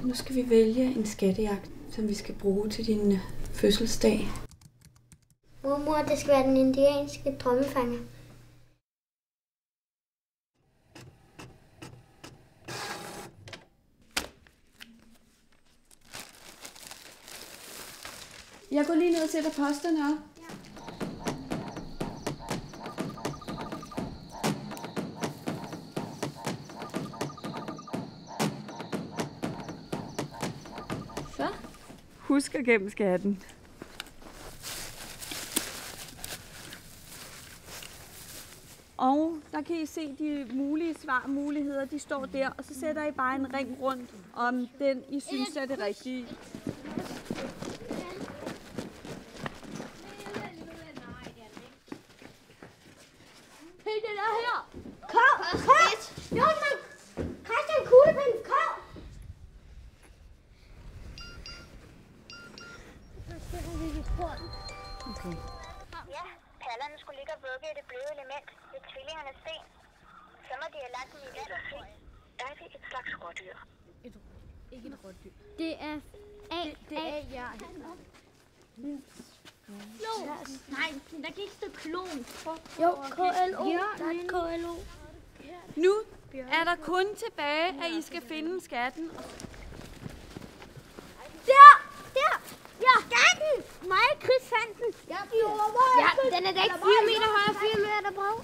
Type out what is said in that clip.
Nu skal vi vælge en skattejagt, som vi skal bruge til din fødselsdag. Mormor, det skal være den indianske drømmefanger. Jeg går lige ned og sætter posterne op. Så. Husk at gemme skatten. Og der kan I se de mulige svarmuligheder, de står der, og så sætter I bare en ring rundt om den, I synes er det rigtige. Hey, den er her! Kom! Jørgen, Christian, kuglepind, kom! Okay. Ja, perlerne skulle ligge og vugge i det bløde element ved tvillingernes sten. Så må de have lagt dem i vandet fri. Er det et slags rådyr? Ikke et rådyr. Det er ja. Nej, der kan ikke stå klon. Jo, KLO. Der er et KLO. Nu er der kun tilbage, at I skal finde skatten. Der! Ja! Skatten! Mig og Chris fandt den. Ja, den er da ikke 4 meter høj og 4 meter bred.